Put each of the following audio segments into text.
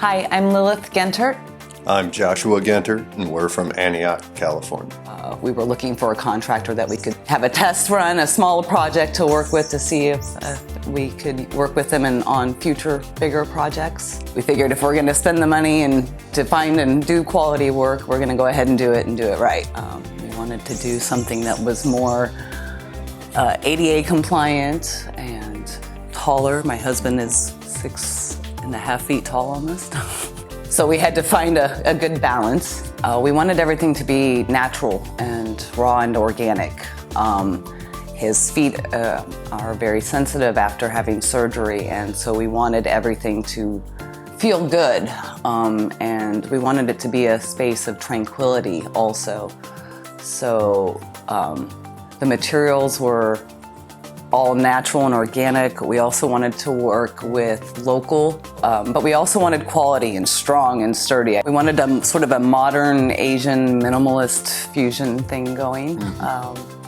Hi, I'm Lilith Gentert. I'm Joshua Gentert, and we're from Antioch, California. We were looking for a contractor that we could have a test run, a small project to work with to see if we could work with them on future bigger projects. We figured if we're going to spend the money and to find and do quality work, we're going to go ahead and do it right. We wanted to do something that was more ADA compliant and taller. My husband is 6.5 feet tall almost. So we had to find a good balance. We wanted everything to be natural and raw and organic. His feet are very sensitive after having surgery, and so we wanted everything to feel good. And we wanted it to be a space of tranquility also. So the materials were all natural and organic. We also wanted to work with local, but we also wanted quality and strong and sturdy. We wanted sort of a modern Asian minimalist fusion thing going,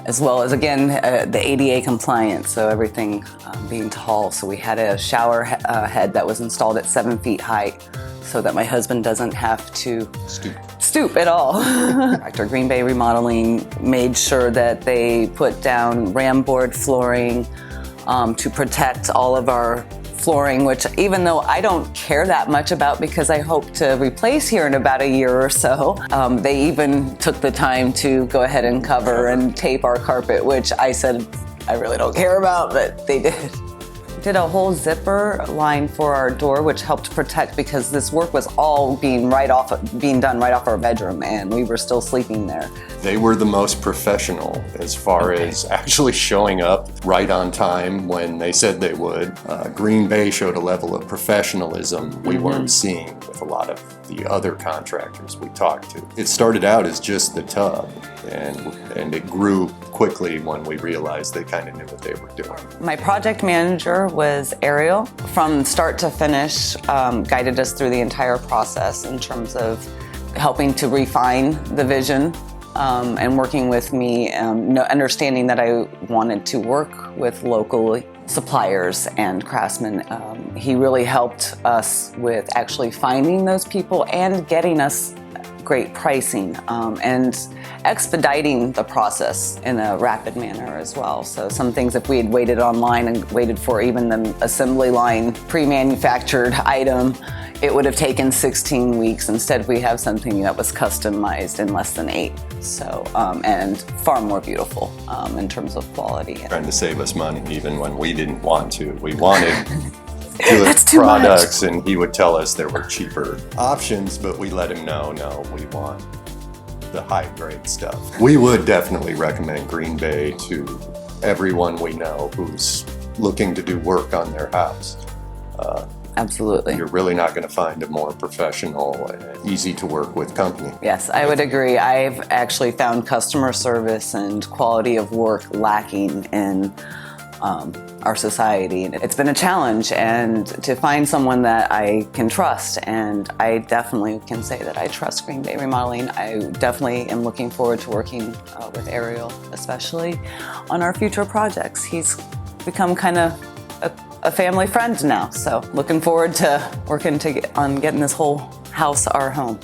as well as, again, the ADA compliant, so everything being tall. So we had a shower head that was installed at 7 feet height so that my husband doesn't have to stoop at all. Dr. Green Bay Remodeling made sure that they put down ram board flooring to protect all of our flooring, which even though I don't care that much about because I hope to replace here in about a year or so, they even took the time to go ahead and cover and tape our carpet, which I said I really don't care about, but they did. Did a whole zipper line for our door, which helped protect because this work was all being done right off our bedroom, and we were still sleeping there. They were the most professional as far as actually showing up right on time when they said they would. Green Bay showed a level of professionalism we weren't seeing with a lot of the other contractors we talked to. It started out as just the tub, and it grew quickly when we realized they kind of knew what they were doing. My project manager was Ariel. From start to finish, guided us through the entire process in terms of helping to refine the vision and working with me, understanding that I wanted to work with local suppliers and craftsmen. He really helped us with actually finding those people and getting us great pricing and expediting the process in a rapid manner as well. So some things, if we had waited online and waited for even the assembly line pre-manufactured item, it would have taken 16 weeks. Instead, we have something that was customized in less than 8. So, and far more beautiful in terms of quality. Trying to save us money even when we didn't want to. We wanted That's too products, much. and he would tell us there were cheaper options, but we let him know, no, we want the high-grade stuff. We would definitely recommend Green Bay to everyone we know who's looking to do work on their house. Absolutely. You're really not going to find a more professional and easy to work with company. Yes, I would agree. I've actually found customer service and quality of work lacking in our society. It's been a challenge, and to find someone that I can trust, and I definitely can say that I trust Green Bay Remodeling. I definitely am looking forward to working with Ariel, especially on our future projects. He's become kind of a family friend now, so looking forward to working on getting this whole house our home.